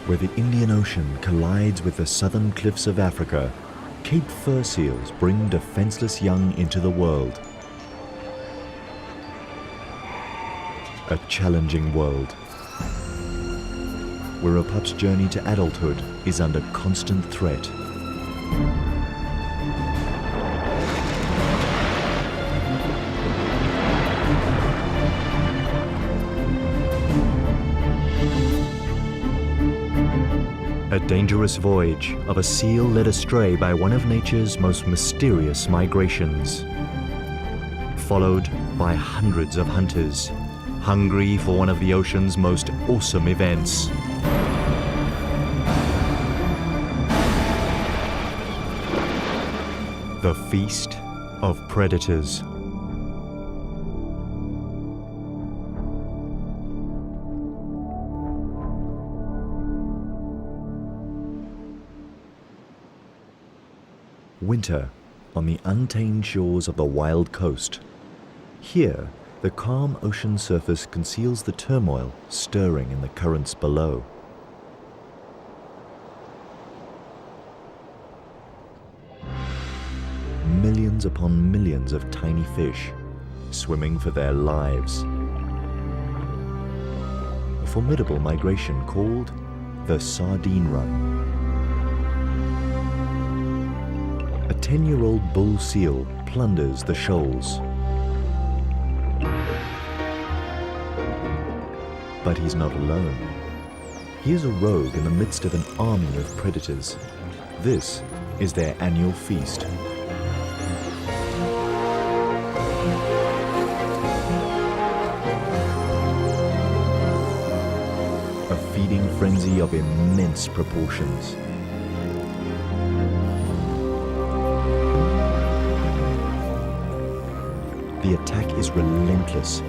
Where the Indian Ocean collides with the southern cliffs of Africa, Cape fur seals bring defenseless young into the world. A challenging world, where a pup's journey to adulthood is under constant threat. A dangerous voyage of a seal led astray by one of nature's most mysterious migrations, followed by hundreds of hunters, hungry for one of the ocean's most awesome events. The Feast of Predators. Winter on the untamed shores of the wild coast. Here, the calm ocean surface conceals the turmoil stirring in the currents below. Millions upon millions of tiny fish swimming for their lives. A formidable migration called the Sardine Run. A 10-year-old bull seal plunders the shoals. But he's not alone. He is a rogue in the midst of an army of predators. This is their annual feast. A feeding frenzy of immense proportions. The attack is relentless,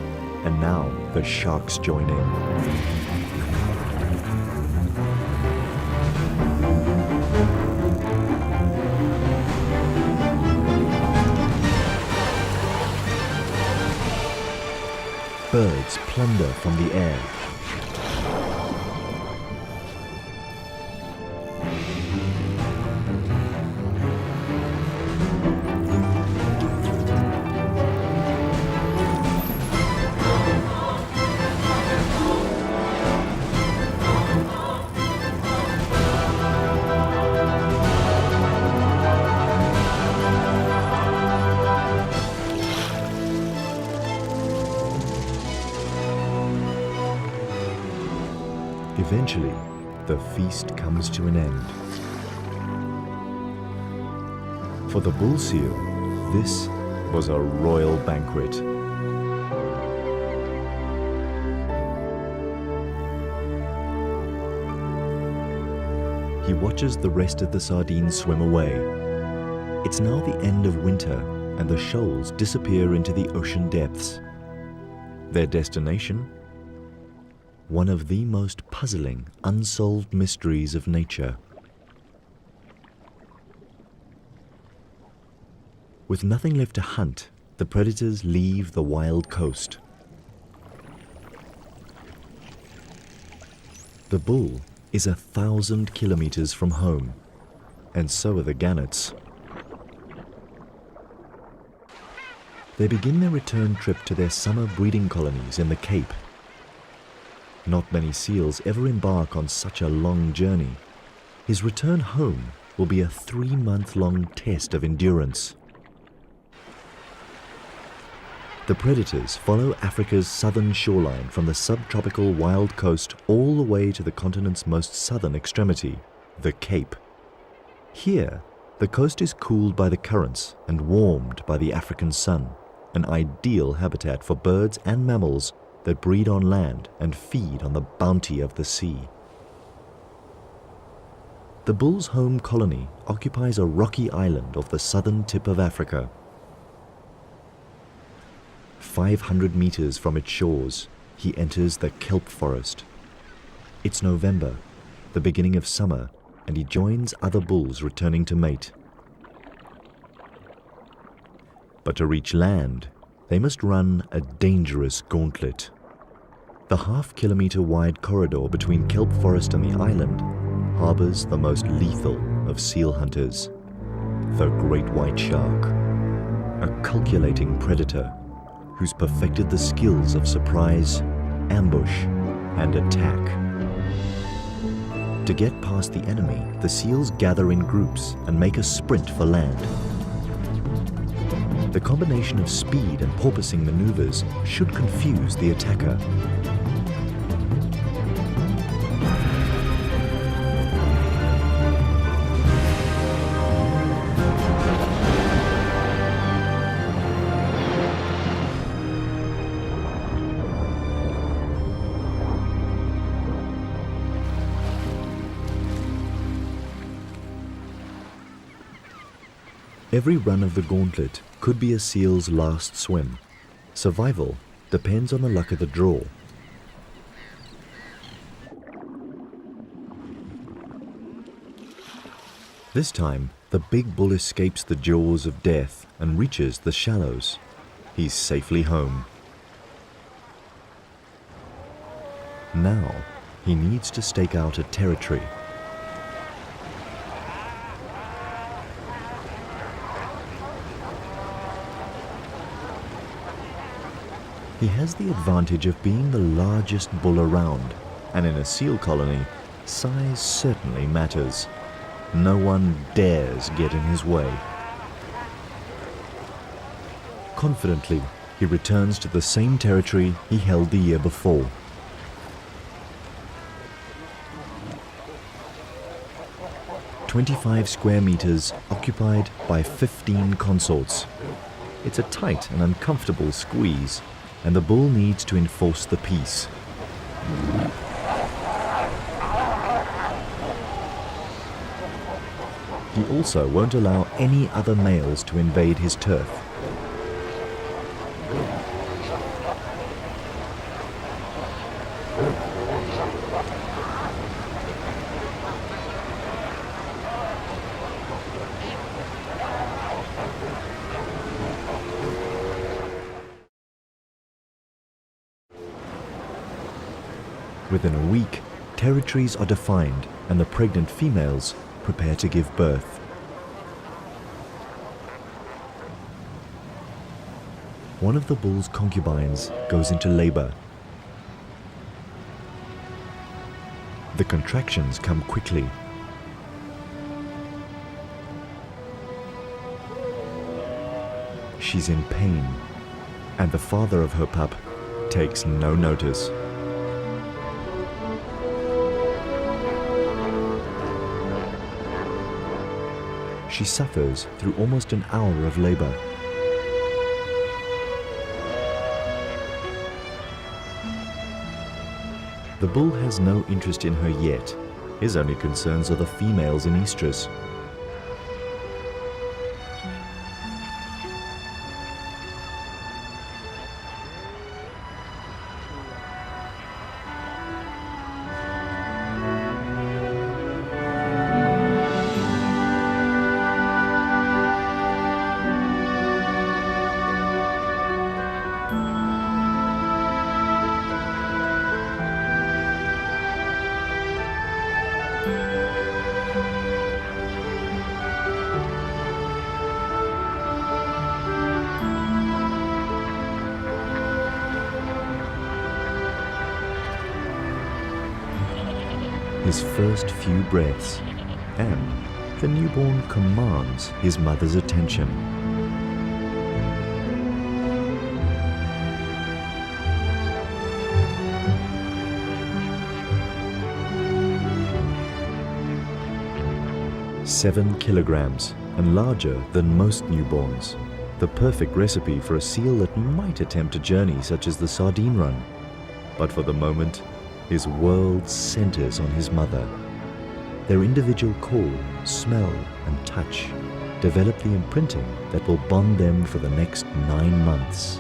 and now the sharks join in. Birds plunder from the air. Eventually, the feast comes to an end. For the bull seal, this was a royal banquet. He watches the rest of the sardines swim away. It's now the end of winter, and the shoals disappear into the ocean depths. Their destination? One of the most puzzling, unsolved mysteries of nature. With nothing left to hunt, the predators leave the wild coast. The bull is 1,000 kilometers from home, and so are the gannets. They begin their return trip to their summer breeding colonies in the Cape. Not many seals ever embark on such a long journey. His return home will be a 3-month-long test of endurance. The predators follow Africa's southern shoreline from the subtropical wild coast all the way to the continent's most southern extremity, the Cape. Here, the coast is cooled by the currents and warmed by the African sun, an ideal habitat for birds and mammals that breed on land and feed on the bounty of the sea. The bull's home colony occupies a rocky island off the southern tip of Africa. 500 meters from its shores, he enters the kelp forest. It's November, the beginning of summer, and he joins other bulls returning to mate. But to reach land, they must run a dangerous gauntlet. The half-kilometre wide corridor between kelp forest and the island harbours the most lethal of seal hunters, the great white shark, a calculating predator who's perfected the skills of surprise, ambush, and attack. To get past the enemy, the seals gather in groups and make a sprint for land. The combination of speed and porpoising maneuvers should confuse the attacker. Every run of the gauntlet could be a seal's last swim. Survival depends on the luck of the draw. This time, the big bull escapes the jaws of death and reaches the shallows. He's safely home. Now, he needs to stake out a territory. He has the advantage of being the largest bull around, and in a seal colony, size certainly matters. No one dares get in his way. Confidently, he returns to the same territory he held the year before. "25 square meters occupied by 15 consorts. It's a tight and uncomfortable squeeze, and the bull needs to enforce the peace. He also won't allow any other males to invade his turf. Within a week, territories are defined and the pregnant females prepare to give birth. One of the bull's concubines goes into labor. The contractions come quickly. She's in pain, and the father of her pup takes no notice. She suffers through almost an hour of labor. The bull has no interest in her yet. His only concerns are the females in estrus. His first few breaths, and the newborn commands his mother's attention. "7 kilograms and larger than most newborns. The perfect recipe for a seal that might attempt a journey such as the Sardine Run. But for the moment, his world centers on his mother. Their individual call, smell, and touch develop the imprinting that will bond them for the next 9 months.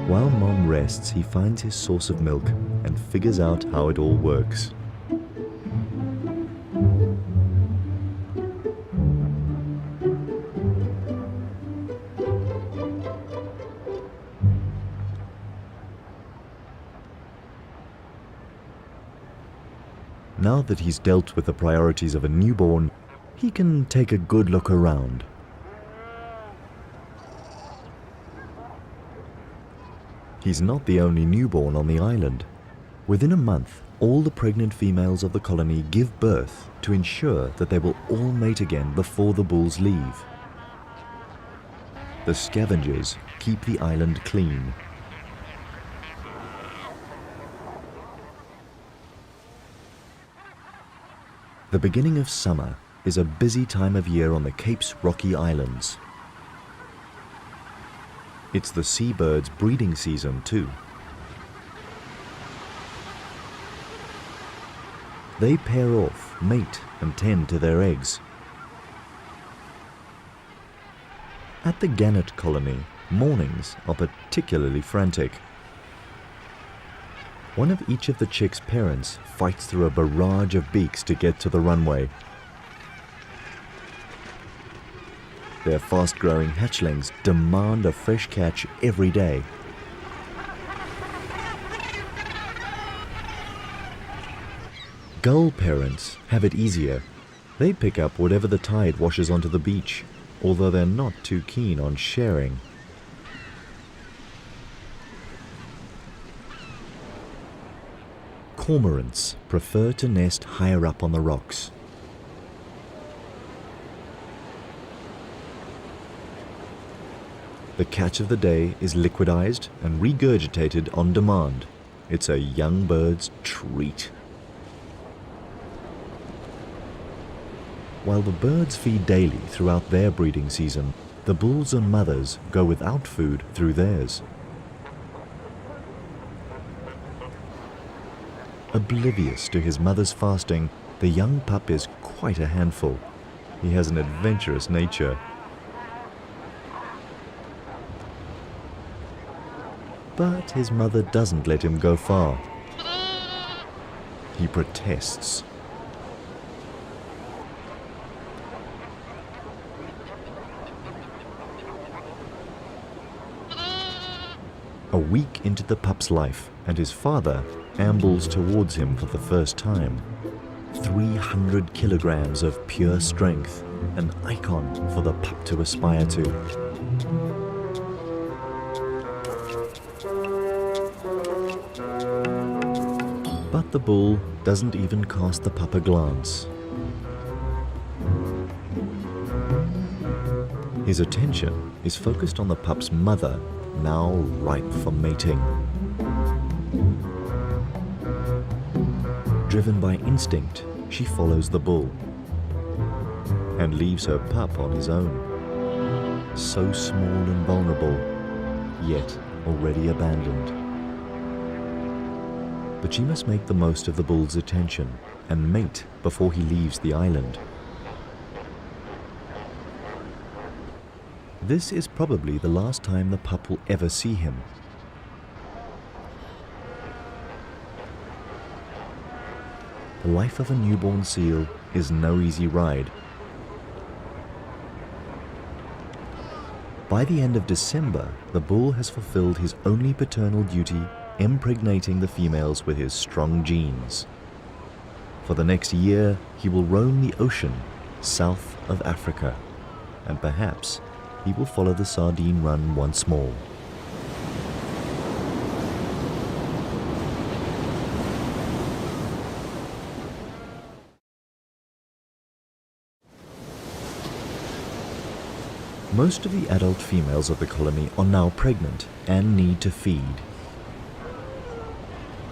While Mom rests, he finds his source of milk and figures out how it all works. Now that he's dealt with the priorities of a newborn, he can take a good look around. He's not the only newborn on the island. Within a month, all the pregnant females of the colony give birth to ensure that they will all mate again before the bulls leave. The scavengers keep the island clean. The beginning of summer is a busy time of year on the Cape's rocky islands. It's the seabirds' breeding season too. They pair off, mate, and tend to their eggs. At the gannet colony, mornings are particularly frantic. One of each of the chicks' parents fights through a barrage of beaks to get to the runway. Their fast-growing hatchlings demand a fresh catch every day. Gull parents have it easier. They pick up whatever the tide washes onto the beach, although they're not too keen on sharing. Cormorants prefer to nest higher up on the rocks. The catch of the day is liquidized and regurgitated on demand. It's a young bird's treat. While the birds feed daily throughout their breeding season, the bulls and mothers go without food through theirs. Oblivious to his mother's fasting, the young pup is quite a handful. He has an adventurous nature. But his mother doesn't let him go far. He protests. A week into the pup's life, and his father ambles towards him for the first time. 300 kilograms of pure strength, an icon for the pup to aspire to. But the bull doesn't even cast the pup a glance. His attention is focused on the pup's mother, now ripe for mating. Driven by instinct, she follows the bull and leaves her pup on his own. So small and vulnerable, yet already abandoned. But she must make the most of the bull's attention and mate before he leaves the island. This is probably the last time the pup will ever see him. The life of a newborn seal is no easy ride. By the end of December, the bull has fulfilled his only paternal duty, impregnating the females with his strong genes. For the next year, he will roam the ocean south of Africa, and perhaps he will follow the sardine run once more. Most of the adult females of the colony are now pregnant and need to feed.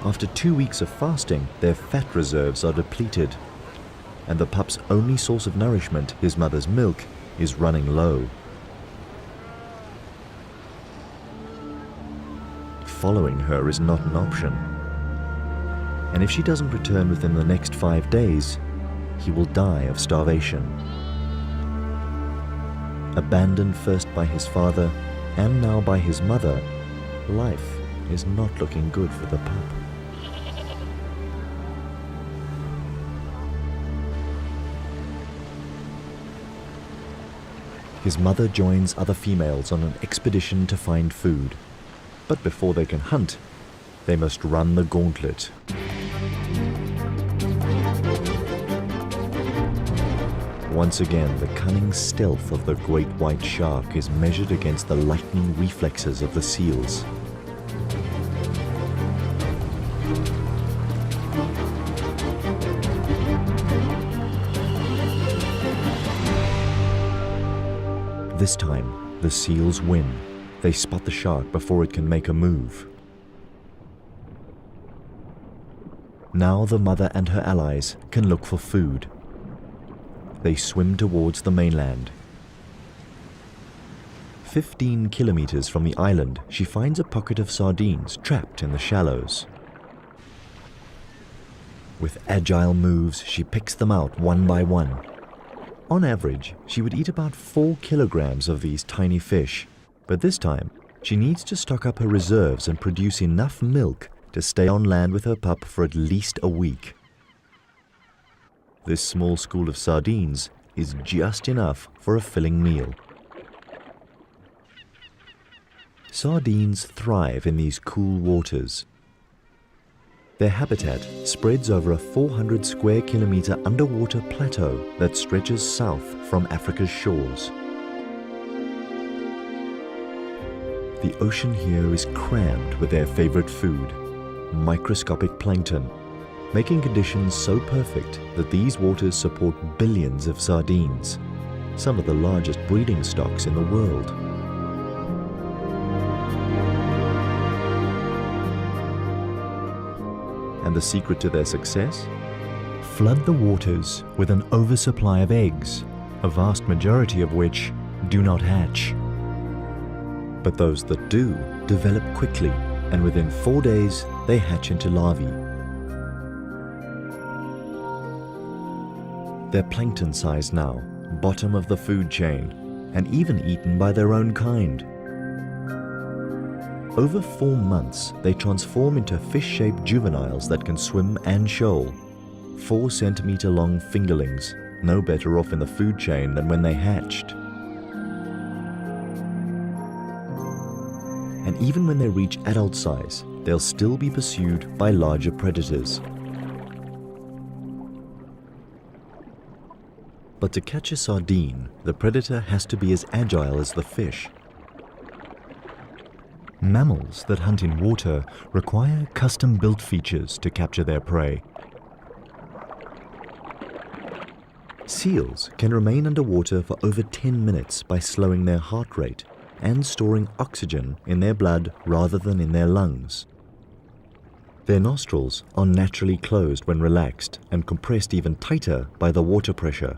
After 2 weeks of fasting, their fat reserves are depleted, and the pup's only source of nourishment, his mother's milk, is running low. Following her is not an option, and if she doesn't return within the next 5 days, he will die of starvation. Abandoned first by his father and now by his mother, life is not looking good for the pup. His mother joins other females on an expedition to find food. But before they can hunt, they must run the gauntlet. Once again, the cunning stealth of the great white shark is measured against the lightning reflexes of the seals. This time, the seals win. They spot the shark before it can make a move. Now the mother and her allies can look for food. They swim towards the mainland. 15 kilometers from the island, she finds a pocket of sardines trapped in the shallows. With agile moves, she picks them out one by one. On average, she would eat about 4 kilograms of these tiny fish, but this time, she needs to stock up her reserves and produce enough milk to stay on land with her pup for at least a week. This small school of sardines is just enough for a filling meal. Sardines thrive in these cool waters. Their habitat spreads over a 400 square kilometer underwater plateau that stretches south from Africa's shores. The ocean here is crammed with their favorite food, microscopic plankton, making conditions so perfect that these waters support billions of sardines, some of the largest breeding stocks in the world. And the secret to their success? Flood the waters with an oversupply of eggs, a vast majority of which do not hatch. But those that do develop quickly, and within 4 days they hatch into larvae. They're plankton size now, bottom of the food chain, and even eaten by their own kind. Over 4 months, they transform into fish-shaped juveniles that can swim and shoal. 4 centimeter long fingerlings, no better off in the food chain than when they hatched. And even when they reach adult size, they'll still be pursued by larger predators. But to catch a sardine, the predator has to be as agile as the fish. Mammals that hunt in water require custom-built features to capture their prey. Seals can remain underwater for over 10 minutes by slowing their heart rate and storing oxygen in their blood rather than in their lungs. Their nostrils are naturally closed when relaxed and compressed even tighter by the water pressure.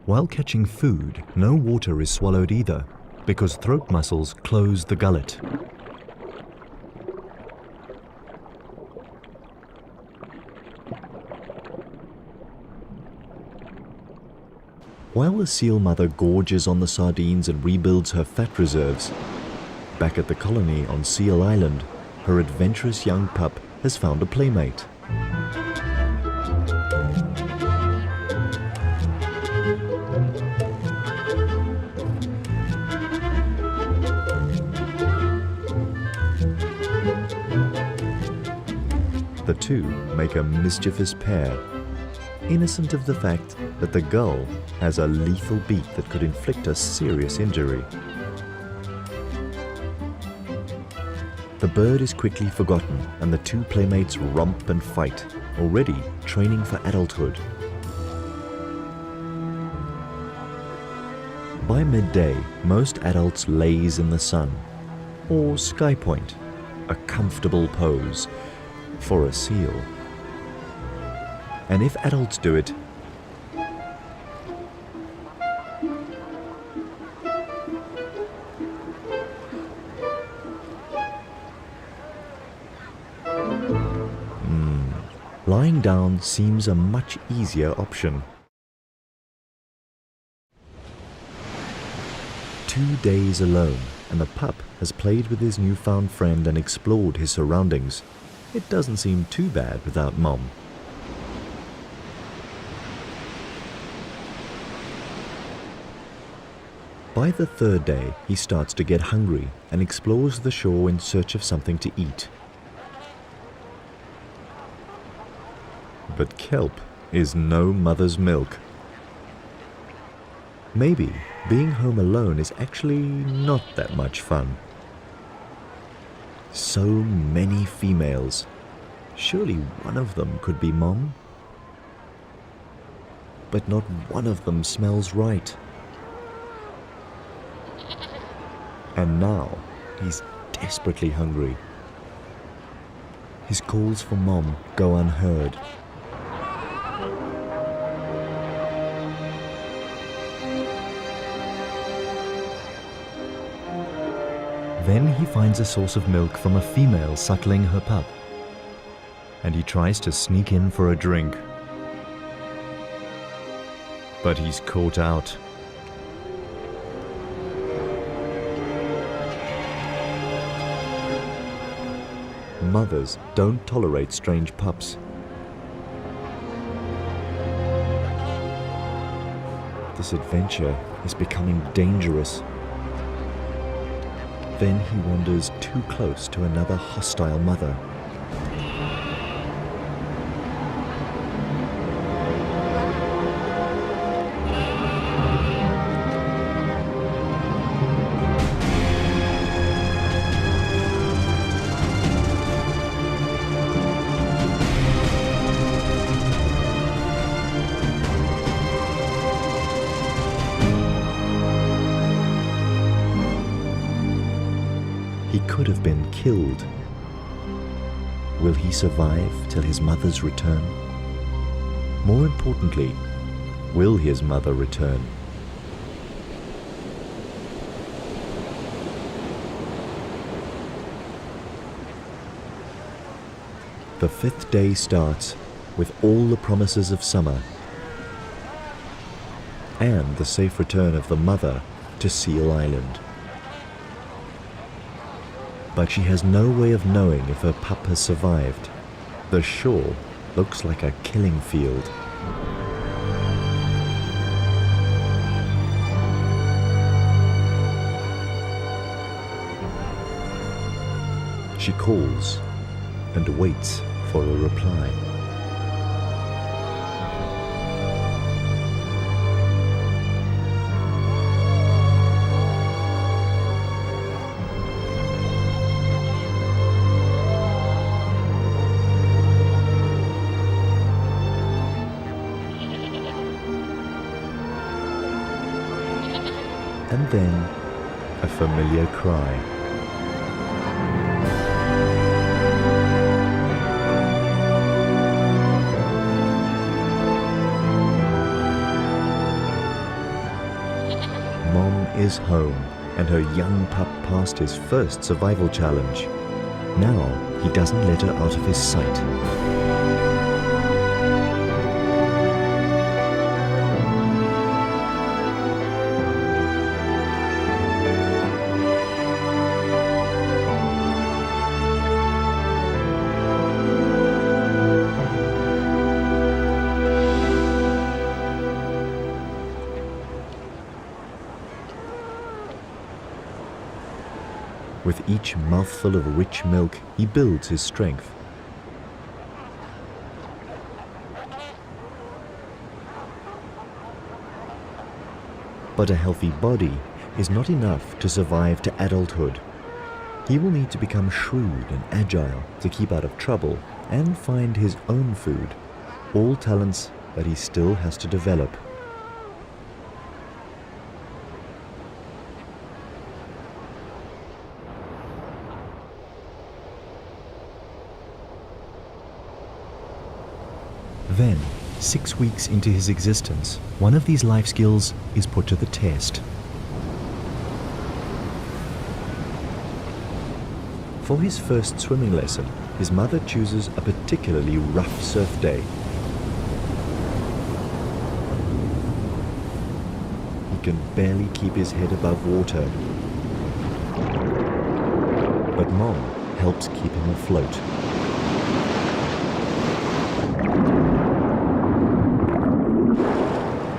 While catching food, no water is swallowed either, because throat muscles close the gullet. While the seal mother gorges on the sardines and rebuilds her fat reserves, back at the colony on Seal Island, her adventurous young pup has found a playmate. The two make a mischievous pair, innocent of the fact that the gull has a lethal beak that could inflict a serious injury. The bird is quickly forgotten and the two playmates romp and fight, already training for adulthood. By midday, most adults laze in the sun, or sky point, a comfortable pose for a seal. And if adults do it, lying down seems a much easier option. 2 days alone, and the pup has played with his newfound friend and explored his surroundings. It doesn't seem too bad without Mom. By the third day, he starts to get hungry and explores the shore in search of something to eat. But kelp is no mother's milk. Maybe being home alone is actually not that much fun. So many females. Surely one of them could be Mom? But not one of them smells right. And now he's desperately hungry. His calls for Mom go unheard. Then he finds a source of milk from a female suckling her pup, and he tries to sneak in for a drink. But he's caught out. Mothers don't tolerate strange pups. This adventure is becoming dangerous. Then he wanders too close to another hostile mother. He could have been killed. Will he survive till his mother's return? More importantly, will his mother return? The fifth day starts with all the promises of summer and the safe return of the mother to Seal Island. But she has no way of knowing if her pup has survived. The shore looks like a killing field. She calls and waits for a reply. And then a familiar cry. Mom is home, and her young pup passed his first survival challenge. Now he doesn't let her out of his sight. With each mouthful of rich milk, he builds his strength. But a healthy body is not enough to survive to adulthood. He will need to become shrewd and agile to keep out of trouble and find his own food, all talents that he still has to develop. Then, 6 weeks into his existence, one of these life skills is put to the test. For his first swimming lesson, his mother chooses a particularly rough surf day. He can barely keep his head above water, but Mom helps keep him afloat.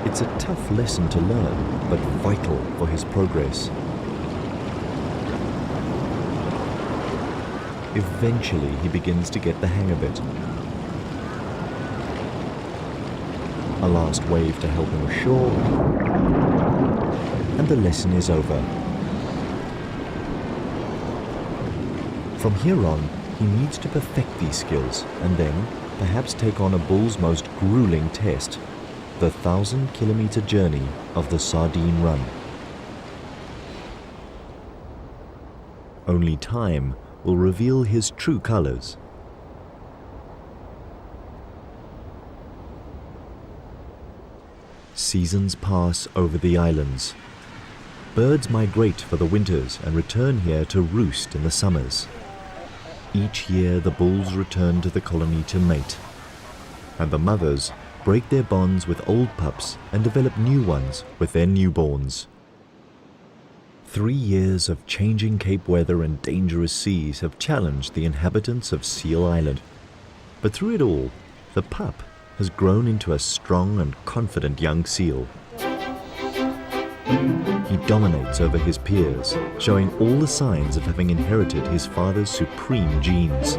It's a tough tough lesson to learn, but vital for his progress. Eventually, he begins to get the hang of it. A last wave to help him ashore, and the lesson is over. From here on, he needs to perfect these skills and then perhaps take on a bull's most grueling test, the 1,000-kilometer journey of the Sardine Run. Only time will reveal his true colors. Seasons pass over the islands. Birds migrate for the winters and return here to roost in the summers. Each year the bulls return to the colony to mate, and the mothers break their bonds with old pups and develop new ones with their newborns. 3 years of changing Cape weather and dangerous seas have challenged the inhabitants of Seal Island. But through it all, the pup has grown into a strong and confident young seal. He dominates over his peers, showing all the signs of having inherited his father's supreme genes.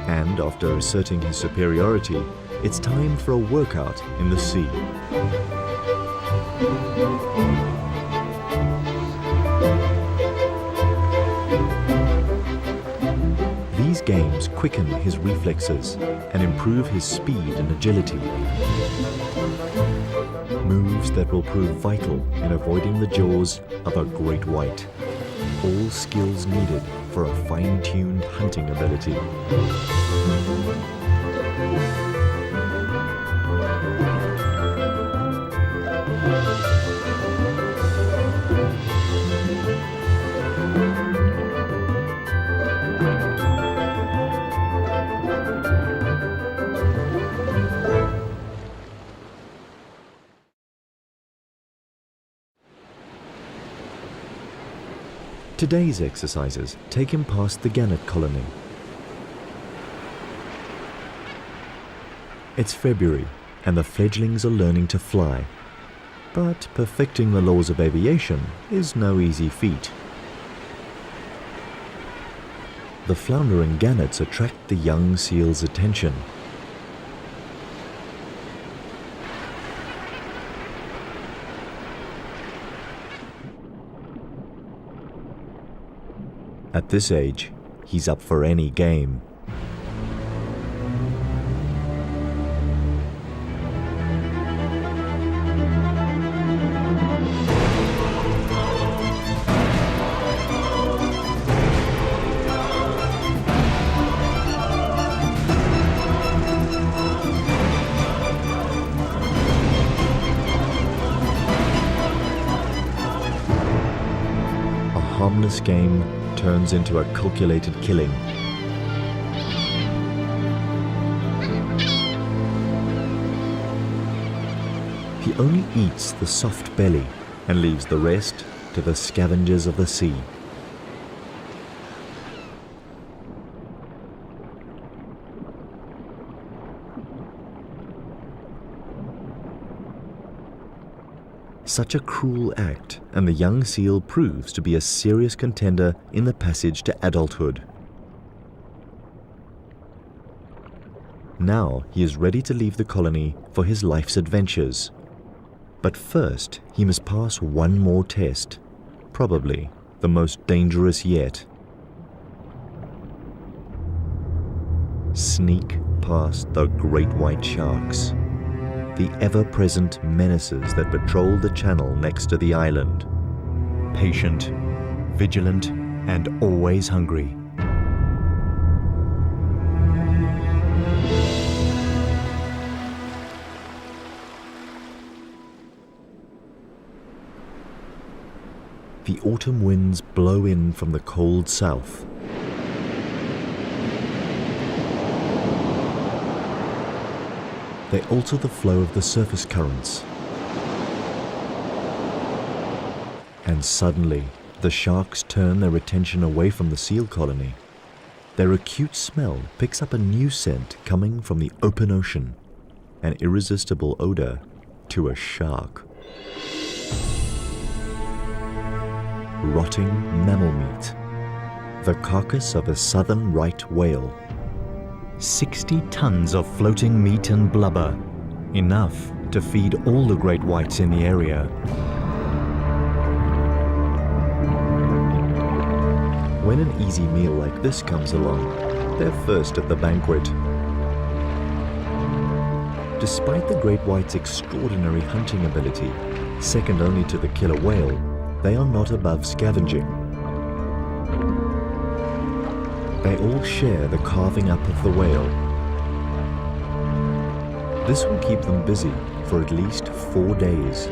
And after asserting his superiority, it's time for a workout in the sea. These games quicken his reflexes and improve his speed and agility. Moves that will prove vital in avoiding the jaws of a great white. All skills needed for a fine-tuned hunting ability. Today's exercises take him past the gannet colony. It's February and the fledglings are learning to fly. But perfecting the laws of aviation is no easy feat. The floundering gannets attract the young seal's attention. At this age, he's up for any game. A harmless game turns into a calculated killing. He only eats the soft belly and leaves the rest to the scavengers of the sea. Such a cruel act, and the young seal proves to be a serious contender in the passage to adulthood. Now he is ready to leave the colony for his life's adventures. But first, he must pass one more test, probably the most dangerous yet. Sneak past the great white sharks, the ever-present menaces that patrol the channel next to the island. Patient, vigilant, and always hungry. The autumn winds blow in from the cold south. They alter the flow of the surface currents. And suddenly, the sharks turn their attention away from the seal colony. Their acute smell picks up a new scent coming from the open ocean, an irresistible odor to a shark. Rotting mammal meat, the carcass of a southern right whale. 60 tons of floating meat and blubber, enough to feed all the great whites in the area. When an easy meal like this comes along, they're first at the banquet. Despite the great white's extraordinary hunting ability, second only to the killer whale, they are not above scavenging. They all share the carving up of the whale. This will keep them busy for at least 4 days.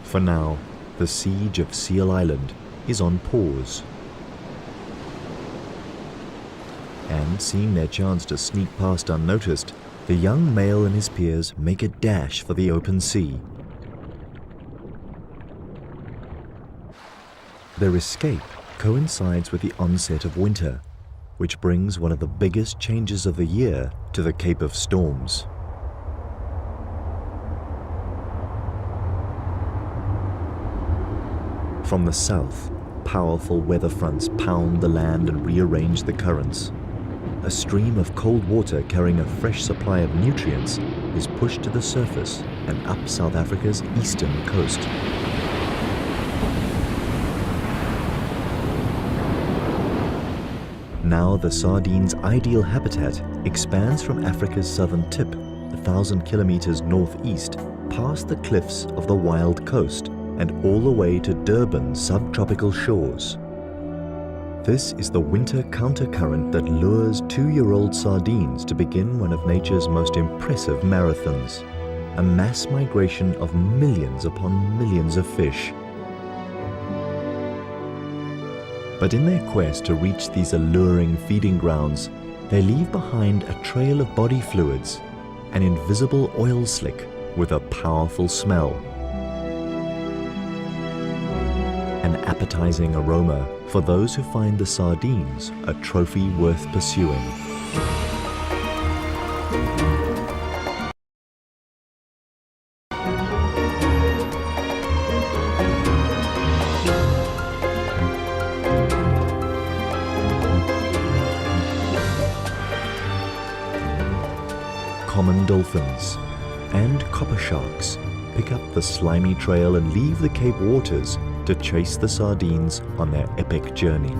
For now, the siege of Seal Island is on pause. And seeing their chance to sneak past unnoticed, the young male and his peers make a dash for the open sea. Their escape coincides with the onset of winter, which brings one of the biggest changes of the year to the Cape of Storms. From the south, powerful weather fronts pound the land and rearrange the currents. A stream of cold water carrying a fresh supply of nutrients is pushed to the surface and up South Africa's eastern coast. Now the sardine's ideal habitat expands from Africa's southern tip, 1,000 kilometers northeast, past the cliffs of the Wild Coast and all the way to Durban's subtropical shores. This is the winter countercurrent that lures 2-year-old sardines to begin one of nature's most impressive marathons, a mass migration of millions upon millions of fish. But in their quest to reach these alluring feeding grounds, they leave behind a trail of body fluids, an invisible oil slick with a powerful smell. An appetizing aroma for those who find the sardines a trophy worth pursuing. Common dolphins and copper sharks pick up the slimy trail and leave the Cape waters to chase the sardines on their epic journey.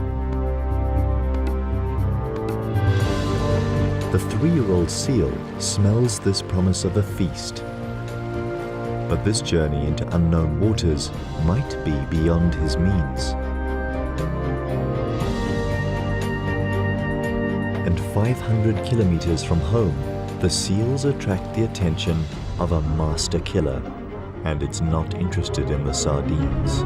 The 3-year-old seal smells this promise of a feast. But this journey into unknown waters might be beyond his means. And 500 kilometers from home, the seals attract the attention of a master killer, and it's not interested in the sardines.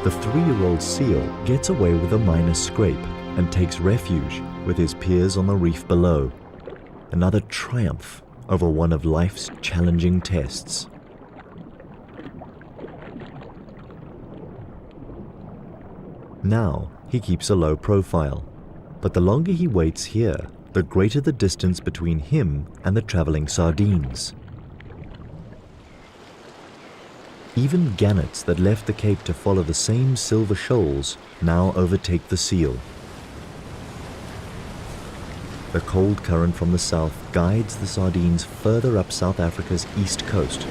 The 3-year-old seal gets away with a minor scrape and takes refuge with his peers on the reef below. Another triumph over one of life's challenging tests. Now he keeps a low profile, but the longer he waits here, the greater the distance between him and the traveling sardines. Even gannets that left the Cape to follow the same silver shoals now overtake the seal. The cold current from the south guides the sardines further up South Africa's east coast.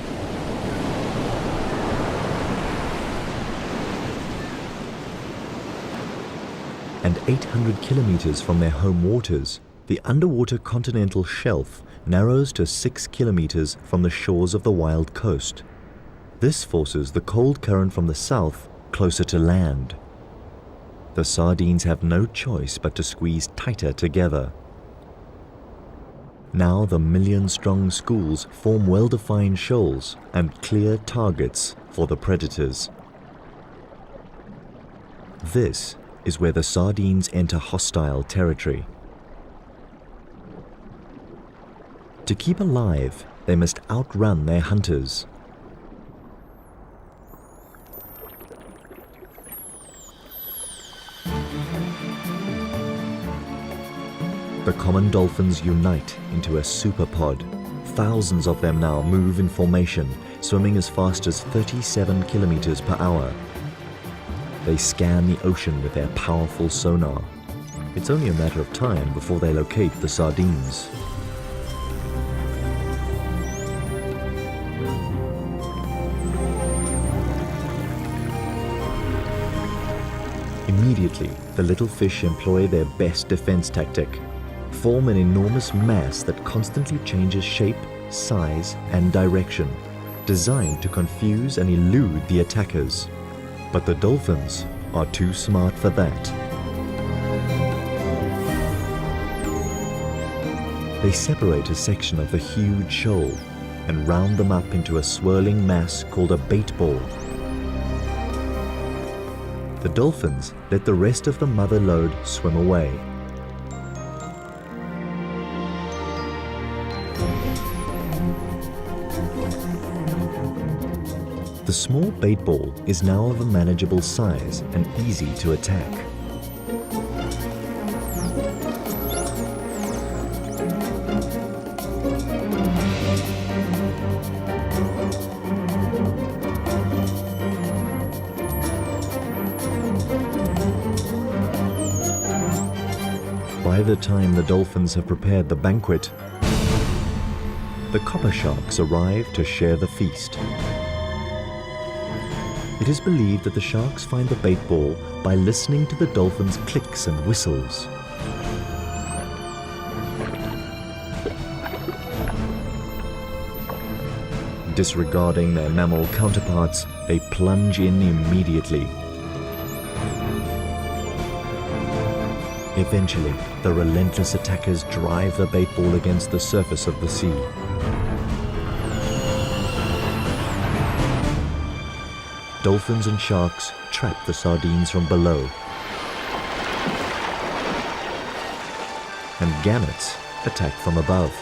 And 800 kilometers from their home waters, the underwater continental shelf narrows to 6 kilometers from the shores of the wild coast. This forces the cold current from the south closer to land. The sardines have no choice but to squeeze tighter together. Now the million-strong schools form well-defined shoals and clear targets for the predators. This is where the sardines enter hostile territory. To keep alive, they must outrun their hunters. The common dolphins unite into a superpod. Thousands of them now move in formation, swimming as fast as 37 kilometers per hour. They scan the ocean with their powerful sonar. It's only a matter of time before they locate the sardines. Immediately, the little fish employ their best defense tactic. Form an enormous mass that constantly changes shape, size, and direction, designed to confuse and elude the attackers. But the dolphins are too smart for that. They separate a section of the huge shoal and round them up into a swirling mass called a bait ball. The dolphins let the rest of the mother load swim away. The small bait ball is now of a manageable size and easy to attack. By the time the dolphins have prepared the banquet, the copper sharks arrive to share the feast. It is believed that the sharks find the bait ball by listening to the dolphins' clicks and whistles. Disregarding their mammal counterparts, they plunge in immediately. Eventually, the relentless attackers drive the bait ball against the surface of the sea. Dolphins and sharks trap the sardines from below. And gannets attack from above.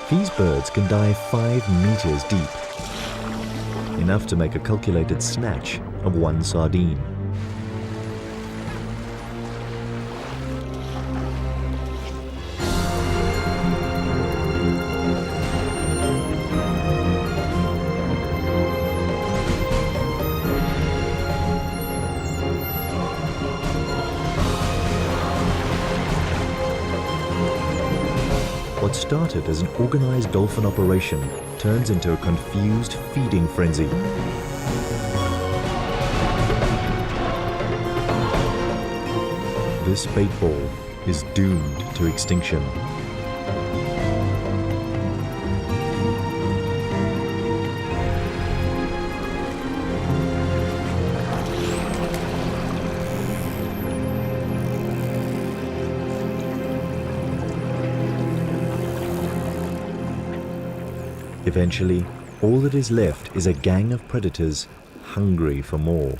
These birds can dive 5 meters deep, enough to make a calculated snatch of one sardine. What started as an organized dolphin operation turns into a confused feeding frenzy. This bait ball is doomed to extinction. Eventually, all that is left is a gang of predators hungry for more.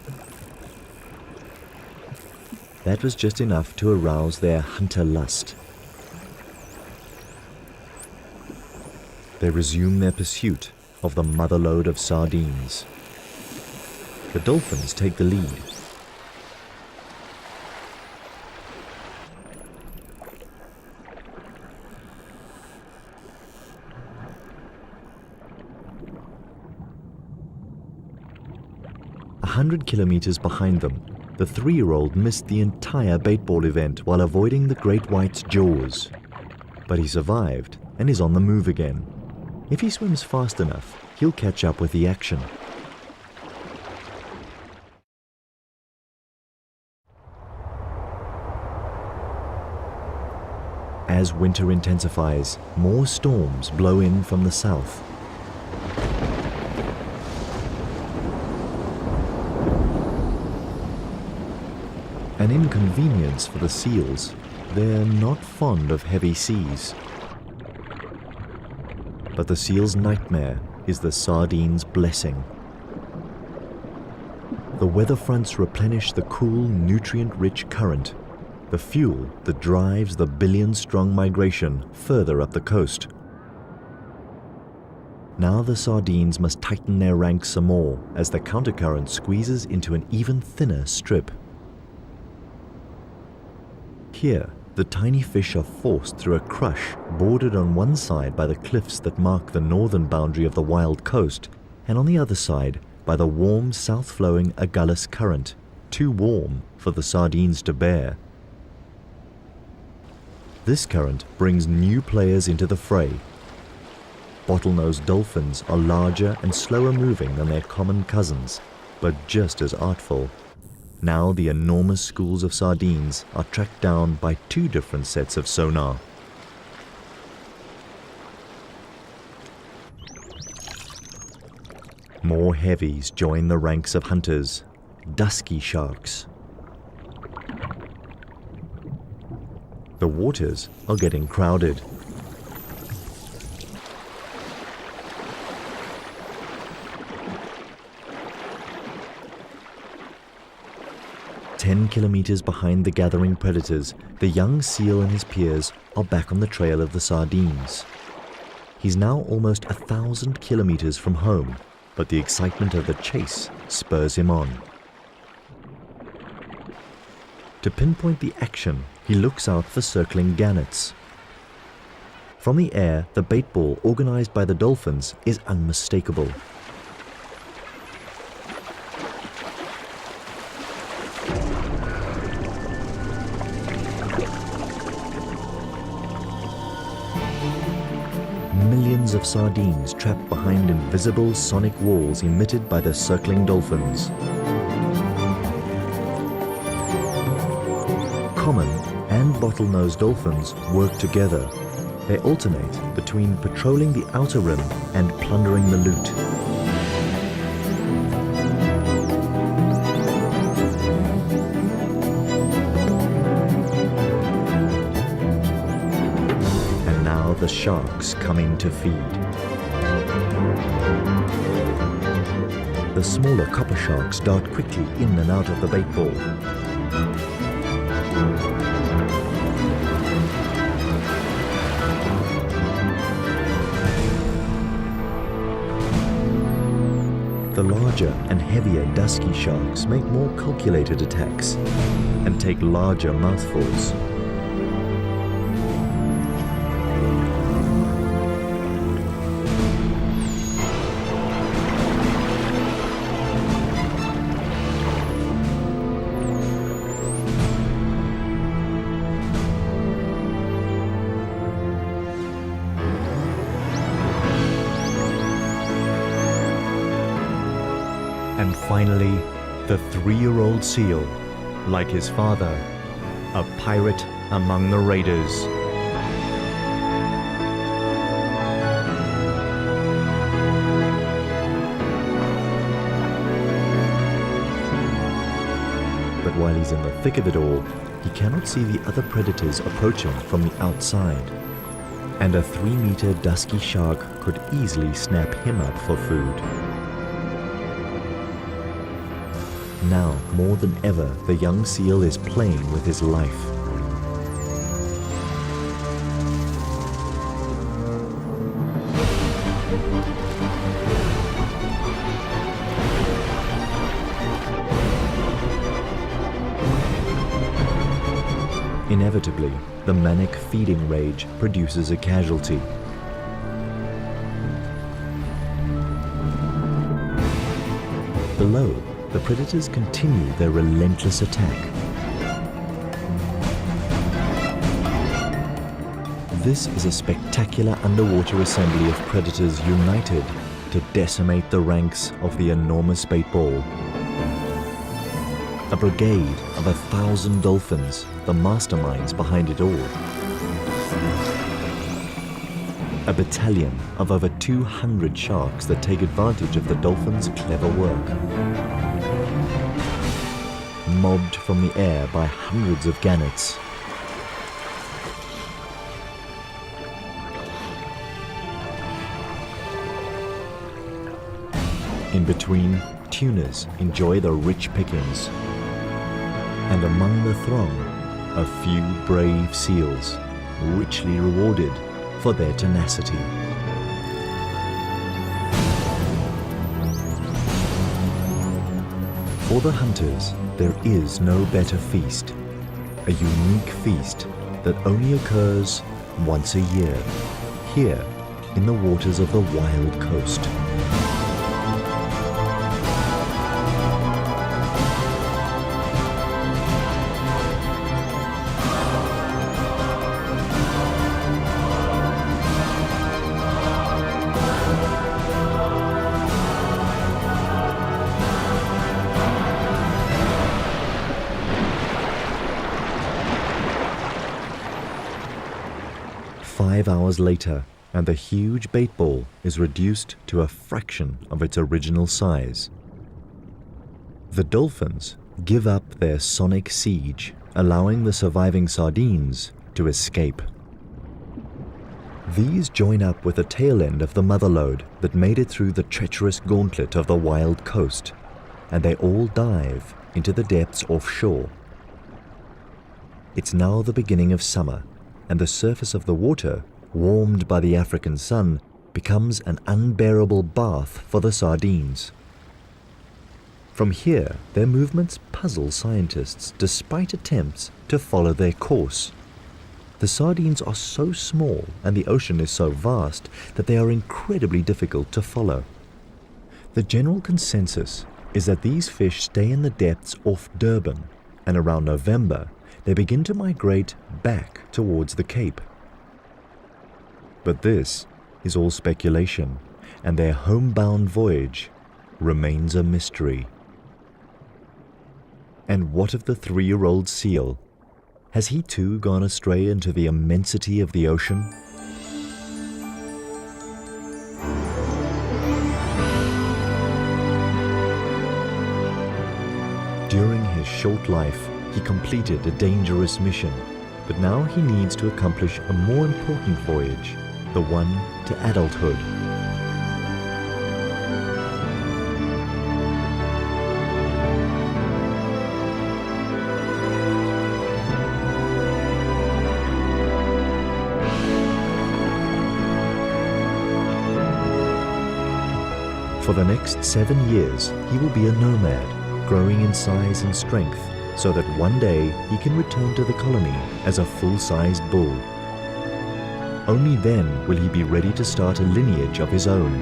That was just enough to arouse their hunter lust. They resume their pursuit of the motherlode of sardines. The dolphins take the lead. A 100 kilometers behind them, the 3-year-old missed the entire baitball event while avoiding the great white's jaws. But he survived and is on the move again. If he swims fast enough, he'll catch up with the action. As winter intensifies, more storms blow in from the south. An inconvenience for the seals. They're not fond of heavy seas. But the seal's nightmare is the sardine's blessing. The weather fronts replenish the cool, nutrient-rich current, the fuel that drives the billion-strong migration further up the coast. Now the sardines must tighten their ranks some more as the countercurrent squeezes into an even thinner strip. Here, the tiny fish are forced through a crush bordered on one side by the cliffs that mark the northern boundary of the wild coast, and on the other side by the warm south-flowing Agulhas current, too warm for the sardines to bear. This current brings new players into the fray. Bottlenose dolphins are larger and slower moving than their common cousins, but just as artful. Now the enormous schools of sardines are tracked down by 2 different sets of sonar. More heavies join the ranks of hunters, dusky sharks. The waters are getting crowded. "10 kilometers behind the gathering predators, the young seal and his peers are back on the trail of the sardines. He's now almost 1,000 kilometers from home, but the excitement of the chase spurs him on. To pinpoint the action, he looks out for circling gannets. From the air, the bait ball organized by the dolphins is unmistakable. Millions of sardines trapped behind invisible sonic walls emitted by the circling dolphins. Common and bottlenose dolphins work together. They alternate between patrolling the outer rim and plundering the loot. And now the sharks come in to feed. The smaller copper sharks dart quickly in and out of the bait ball. The larger and heavier dusky sharks make more calculated attacks and take larger mouthfuls. And finally, the 3-year-old seal, like his father, a pirate among the raiders. But while he's in the thick of it all, he cannot see the other predators approaching from the outside. And a 3-meter dusky shark could easily snap him up for food. Now, more than ever, the young seal is playing with his life. Inevitably, the manic feeding rage produces a casualty. Below, the predators continue their relentless attack. This is a spectacular underwater assembly of predators united to decimate the ranks of the enormous bait ball. A brigade of 1,000 dolphins, the masterminds behind it all. A battalion of over 200 sharks that take advantage of the dolphins' clever work. Mobbed from the air by hundreds of gannets. In between, tunas enjoy the rich pickings. And among the throng, a few brave seals, richly rewarded for their tenacity. For the hunters, there is no better feast, a unique feast that only occurs once a year, here in the waters of the Wild Coast. Five hours later, and the huge bait ball is reduced to a fraction of its original size. The dolphins give up their sonic siege, allowing the surviving sardines to escape. These join up with the tail end of the mother lode that made it through the treacherous gauntlet of the Wild Coast, and they all dive into the depths offshore. It's now the beginning of summer, and the surface of the water, warmed by the African sun, becomes an unbearable bath for the sardines. From here, their movements puzzle scientists despite attempts to follow their course. The sardines are so small and the ocean is so vast that they are incredibly difficult to follow. The general consensus is that these fish stay in the depths off Durban, and around November, they begin to migrate back towards the Cape. But this is all speculation, and their homebound voyage remains a mystery. And what of the 3-year-old seal? Has he too gone astray into the immensity of the ocean? During his short life, he completed a dangerous mission, but now he needs to accomplish a more important voyage, the one to adulthood. For the next 7 years, he will be a nomad, growing in size and strength, so that one day he can return to the colony as a full-sized bull. Only then will he be ready to start a lineage of his own.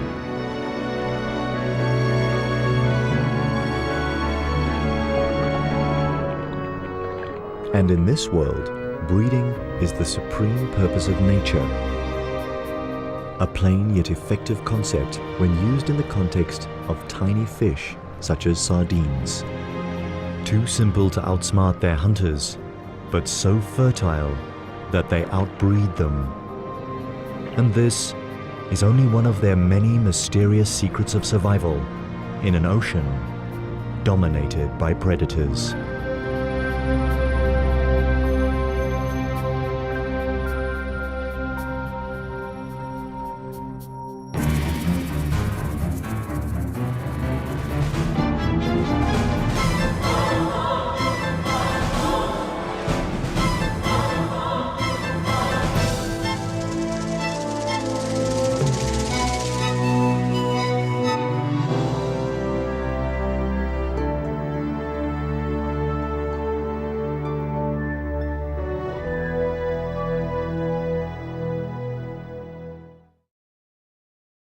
And in this world, breeding is the supreme purpose of nature. A plain yet effective concept when used in the context of tiny fish such as sardines. Too simple to outsmart their hunters, but so fertile that they outbreed them. And this is only one of their many mysterious secrets of survival in an ocean dominated by predators.